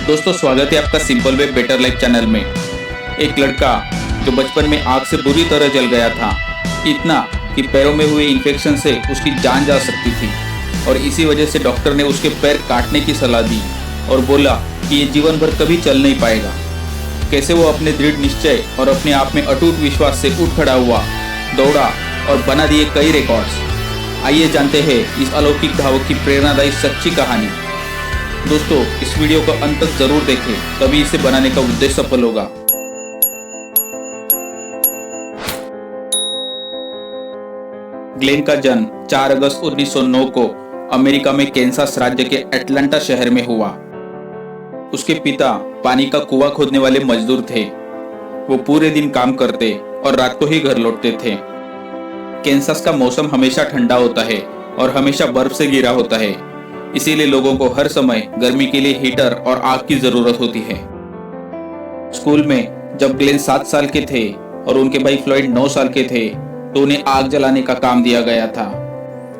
दोस्तों, स्वागत है आपका simple way better life channel में। एक लड़का जो बचपन में आग से बुरी तरह जल गया था, इतना कि पैरों में हुए इन्फेक्शन से उसकी जान जा सकती थी और इसी वजह से डॉक्टर ने उसके पैर काटने की सलाह दी और बोला कि ये जीवन भर कभी चल नहीं पाएगा। कैसे वो अपने दृढ़ निश्चय और अपने आप में अटूट विश्वास से उठ खड़ा हुआ, दौड़ा और बना दिए कई रिकॉर्ड्स। आइए जानते हैं इस अलौकिक धावक की प्रेरणादायी सच्ची कहानी। दोस्तों, इस वीडियो को अंत तक जरूर देखें, तभी इसे बनाने का उद्देश्य सफल होगा। ग्लेन का जन्म 4 अगस्त 1909 को अमेरिका में कैंसास राज्य के एटलांटा शहर में हुआ। उसके पिता पानी का कुआं खोदने वाले मजदूर थे। वो पूरे दिन काम करते और रात को ही घर लौटते थे। कैंसास का मौसम हमेशा ठंडा होता है और हमेशा बर्फ से घिरा होता है, इसीलिए लोगों को हर समय गर्मी के लिए हीटर और आग की जरूरत होती है। स्कूल में जब ग्लेन 7 साल के थे और उनके भाई फ्लॉयड 9 साल के थे तो उन्हें आग जलाने का काम दिया गया था।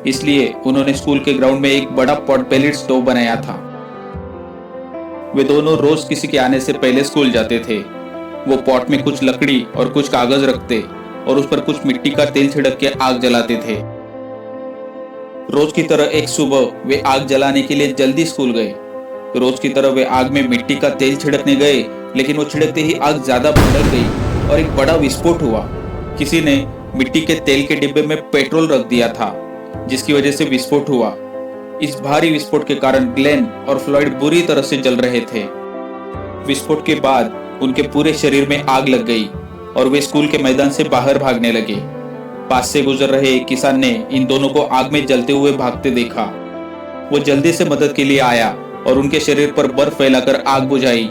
इसलिए उन्होंने स्कूल के ग्राउंड में एक बड़ा पॉट पेलेट स्टोव बनाया था। वे दोनों रोज किसी के आने से पहले स्कूल जाते थे। वो पॉट में कुछ लकड़ी और कुछ कागज रखते और उस पर कुछ मिट्टी का तेल छिड़क के आग जलाते थे। रोज की तरह एक सुबह वे आग जलाने के लिए जल्दी स्कूल गए। रोज की तरह वे आग में मिट्टी का तेल छिड़कने गए, लेकिन वो छिड़कते ही आग ज्यादा भड़क गई और एक बड़ा विस्फोट हुआ। किसी ने मिट्टी के तेल के डिब्बे में पेट्रोल रख दिया था, जिसकी वजह से विस्फोट हुआ। इस भारी विस्फोट के कारण ग्लेन और फ्लॉयड बुरी तरह से जल रहे थे। विस्फोट के बाद उनके पूरे शरीर में आग लग गई और वे स्कूल के मैदान से बाहर भागने लगे। पास से गुजर रहे एक किसान ने इन दोनों को आग में जलते हुए भागते देखा। वो जल्दी से मदद के लिए आया और उनके शरीर पर बर्फ फैलाकर आग बुझाई।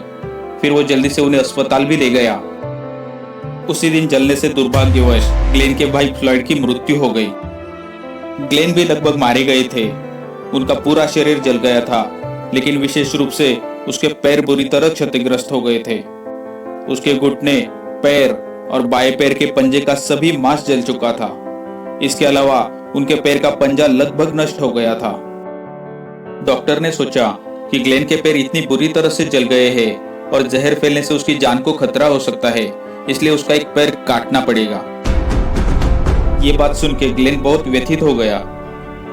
फिर वो जल्दी से उन्हें अस्पताल भी ले गया। उसी दिन जलने से दुर्भाग्यवश ग्लेन के भाई फ्लॉयड की मृत्यु हो गई। ग्लेन भी लगभग मारे गए थे। उनका पूरा शरीर जल गया था, लेकिन विशेष रूप से उसके पैर बुरी तरह क्षतिग्रस्त हो गए थे। उसके घुटने, पैर और बाएं पैर के पंजे का सभी मांस जल चुका था। इसके अलावा उनके पैर का पंजा लगभग नष्ट हो गया था। डॉक्टर ने सोचा कि ग्लेन के पैर इतनी बुरी तरह से जल गए हैं और जहर फैलने से उसकी जान को खतरा हो सकता है, इसलिए उसका एक पैर काटना पड़ेगा। ये बात सुन के ग्लेन बहुत व्यथित हो गया।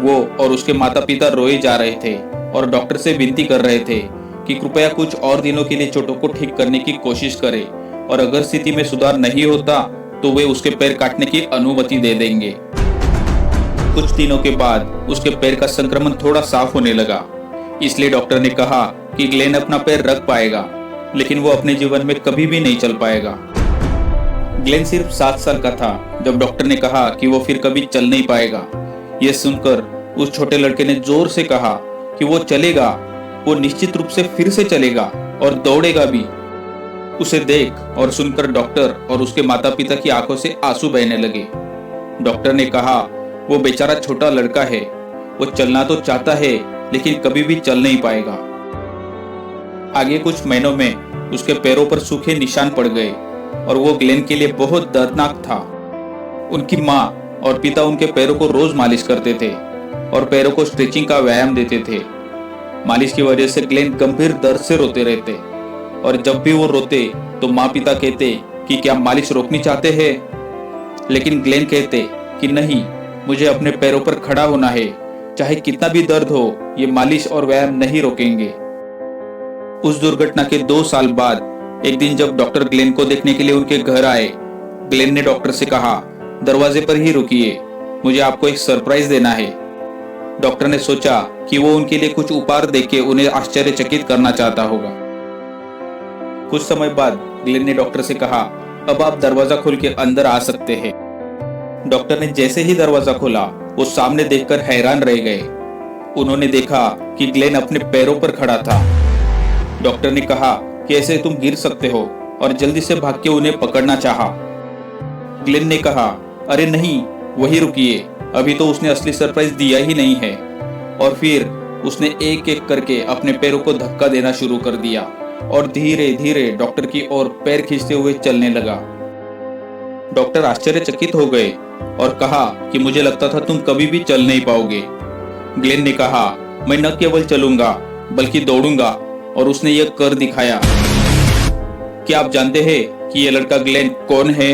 वो और उसके माता पिता रोए जा रहे थे और डॉक्टर से विनती कर रहे थे कि कृपया कुछ और दिनों के लिए चोटों को ठीक करने की कोशिश करे और अगर स्थिति में सुधार नहीं होता तो वे उसके पैर काटने की अनुमति दे देंगे। कुछ दिनों के बाद उसके पैर का संक्रमण थोड़ा साफ होने लगा, इसलिए डॉक्टर ने कहा कि ग्लेन अपना पैर रख पाएगा, लेकिन वो अपने जीवन में कभी भी नहीं चल पाएगा। ग्लेन सिर्फ 7 साल का था जब डॉक्टर ने कहा कि वो फिर कभी चल नहीं पाएगा। यह सुनकर उस छोटे लड़के ने जोर से कहा कि वो चलेगा, वो निश्चित रूप से फिर से चलेगा और दौड़ेगा भी। उसे देख और सुनकर डॉक्टर और उसके माता पिता की आंखों से आंसू बहने लगे। डॉक्टर ने कहा, वो बेचारा छोटा लड़का है, वो चलना तो चाहता है लेकिन कभी भी चल नहीं पाएगा। आगे कुछ महीनों में उसके पैरों पर सूखे निशान पड़ गए और वो ग्लेन के लिए बहुत दर्दनाक था। उनकी माँ और पिता उनके पैरों को रोज मालिश करते थे और पैरों को स्ट्रेचिंग का व्यायाम देते थे। मालिश की वजह से ग्लेन गंभीर दर्द से रोते रहते और जब भी वो रोते तो माँ पिता कहते कि क्या मालिश रोकनी चाहते हैं, लेकिन ग्लेन कहते कि नहीं, मुझे अपने पैरों पर खड़ा होना है, चाहे कितना भी दर्द हो, ये मालिश और व्यायाम नहीं रोकेंगे। उस दुर्घटना के 2 साल बाद एक दिन जब डॉक्टर ग्लेन को देखने के लिए उनके घर आए, ग्लेन ने डॉक्टर से कहा, दरवाजे पर ही रुकिए, मुझे आपको एक सरप्राइज देना है। डॉक्टर ने सोचा कि वो उनके लिए कुछ उपहार देके उन्हें आश्चर्यचकित करना चाहता होगा। कुछ समय बाद ग्लेन ने डॉक्टर से कहा, अब आप दरवाजा खोल के अंदर आ सकते हैं। डॉक्टर ने जैसे ही दरवाजा खोला, वो सामने देखकर हैरान रह गए। उन्होंने देखा कि ग्लेन अपने पैरों पर खड़ा था। डॉक्टर ने कहा कि ऐसे तुम गिर सकते हो और जल्दी से भाग के उन्हें पकड़ना चाहा। ग्लेन ने कहा, अरे नहीं, वही रुकिए, अभी तो उसने असली सरप्राइज दिया ही नहीं है। और फिर उसने एक एक करके अपने पैरों को धक्का देना शुरू कर दिया और धीरे धीरे डॉक्टर की ओर पैर खींचते हुए चलने लगा। डॉक्टर आश्चर्यचकित हो गए और कहा कि मुझे लगता था तुम कभी भी चल नहीं पाओगे। ग्लेन ने कहा, मैं न केवल चलूंगा बल्कि दौड़ूंगा और उसने यह कर दिखाया। क्या आप जानते हैं कि यह लड़का ग्लेन कौन है?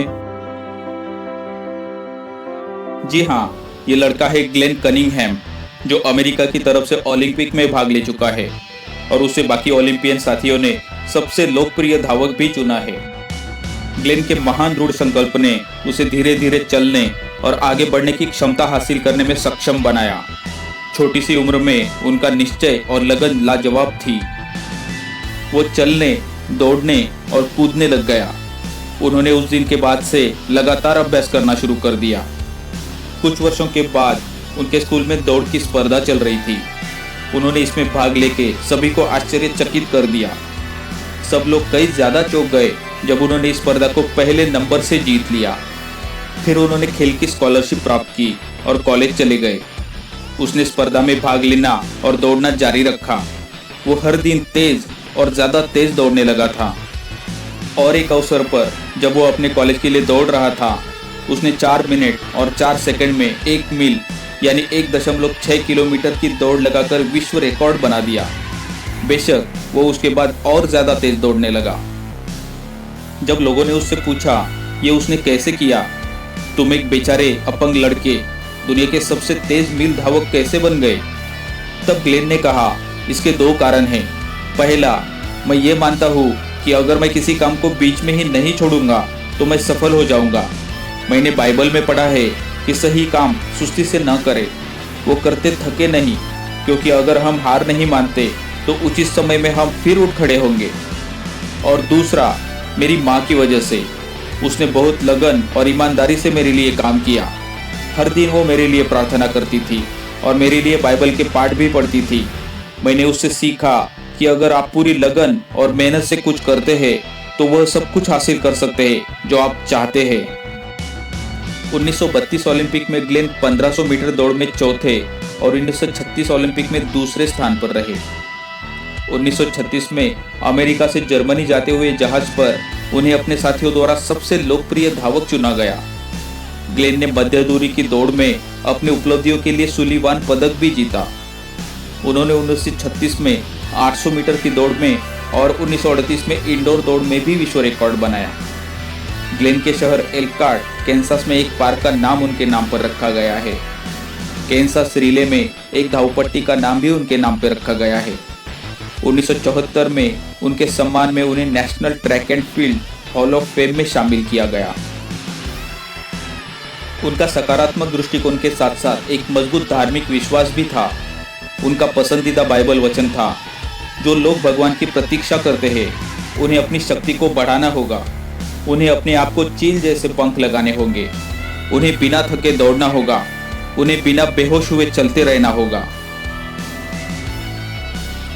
जी हाँ, ये लड़का है ग्लेन कनिंघहैम, जो अमेरिका की तरफ से ओलंपिक में भाग ले चुका है और उसे बाकी ओलंपियन साथियों ने सबसे लोकप्रिय धावक भी चुना है। ग्लेन के महान दृढ़ संकल्प ने उसे धीरे धीरे चलने और आगे बढ़ने की क्षमता हासिल करने में सक्षम बनाया। छोटी सी उम्र में उनका निश्चय और लगन लाजवाब थी। वो चलने, दौड़ने और कूदने लग गया। उन्होंने उस दिन के बाद से लगातार अभ्यास करना शुरू कर दिया। कुछ वर्षों के बाद उनके स्कूल में दौड़ की स्पर्धा चल रही थी। उन्होंने इसमें भाग लेके सभी को आश्चर्यचकित कर दिया। सब लोग कई ज्यादा चौंक गए जब उन्होंने इस स्पर्धा को पहले नंबर से जीत लिया। फिर उन्होंने खेल की स्कॉलरशिप प्राप्त की और कॉलेज चले गए। उसने स्पर्धा में भाग लेना और दौड़ना जारी रखा। वो हर दिन तेज और ज्यादा तेज दौड़ने लगा था और एक अवसर पर जब वो अपने कॉलेज के लिए दौड़ रहा था, उसने 4 मिनट और 4 सेकंड में 1 मील यानी 1.6 किलोमीटर की दौड़ लगाकर विश्व रिकॉर्ड बना दिया। बेशक वो उसके बाद और ज्यादा तेज दौड़ने लगा। जब लोगों ने उससे पूछा ये उसने कैसे किया, तुम एक बेचारे अपंग लड़के दुनिया के सबसे तेज मील धावक कैसे बन गए, तब ग्लेन ने कहा इसके 2 कारण हैं। पहला, मैं ये मानता हूँ कि अगर मैं किसी काम को बीच में ही नहीं छोड़ूंगा तो मैं सफल हो जाऊंगा। मैंने बाइबल में पढ़ा है कि सही काम सुस्ती से न करें, वो करते थके नहीं, क्योंकि अगर हम हार नहीं मानते तो उचित समय में हम फिर उठ खड़े होंगे। और दूसरा, मेरी माँ की वजह से। उसने बहुत लगन और ईमानदारी से मेरे लिए काम किया। हर दिन वो मेरे लिए प्रार्थना करती थी और मेरे लिए बाइबल के पाठ भी पढ़ती थी। मैंने उससे सीखा कि अगर आप पूरी लगन और मेहनत से कुछ करते हैं तो वह सब कुछ हासिल कर सकते हैं जो आप चाहते हैं। 1932 ओलंपिक में ग्लेन 1500 मीटर दौड़ में चौथे और 1936 ओलंपिक में दूसरे स्थान पर रहे। 1936 में अमेरिका से जर्मनी जाते हुए जहाज पर उन्हें अपने साथियों द्वारा सबसे लोकप्रिय धावक चुना गया। ग्लेन ने मध्य दूरी की दौड़ में अपनी उपलब्धियों के लिए सुलिवान पदक भी जीता। उन्होंने 1936 में 800 मीटर की दौड़ में और 1938 में इंडोर दौड़ में भी विश्व रिकॉर्ड बनाया। ग्लेन के शहर एल्कार्ट, कैंसास में एक पार्क का नाम उनके नाम पर रखा गया है। कैंसास रिले में एक धावपट्टी का नाम भी उनके नाम पर रखा गया है। 1974 में उनके सम्मान में उन्हें national track and field hall of fame में शामिल किया गया। उनका सकारात्मक दृष्टिकोण के साथ साथ एक मजबूत धार्मिक विश्वास भी था। उनका पसंदीदा बाइबल वचन था, जो लोग भगवान की प्रतीक्षा करते हैं उन्हें अपनी शक्ति को बढ़ाना होगा। उन्हें अपने आप को चील जैसे पंख लगाने होंगे। उन्हें बिना थके दौड़ना होगा। उन्हें बिना बेहोश हुए चलते रहना होगा।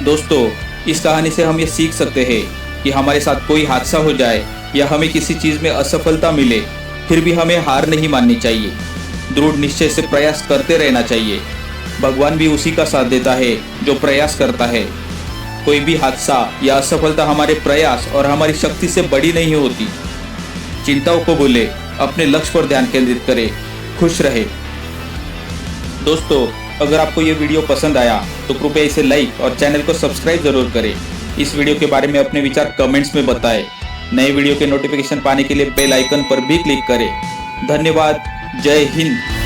दोस्तों, इस कहानी से हम ये सीख सकते हैं कि हमारे साथ कोई हादसा हो जाए या हमें किसी चीज में असफलता मिले, फिर भी हमें हार नहीं माननी चाहिए। दृढ़ निश्चय से प्रयास करते रहना चाहिए। भगवान भी उसी का साथ देता है जो प्रयास करता है। कोई भी हादसा या असफलता हमारे प्रयास और हमारी शक्ति से बड़ी नहीं होती। चिंताओं को भूले, अपने लक्ष्य पर ध्यान केंद्रित करें, खुश रहे। दोस्तों, अगर आपको ये वीडियो पसंद आया तो कृपया इसे लाइक और चैनल को सब्सक्राइब जरूर करें। इस वीडियो के बारे में अपने विचार कमेंट्स में बताएं। नए वीडियो के नोटिफिकेशन पाने के लिए बेल आइकन पर भी क्लिक करें। धन्यवाद। जय हिंद।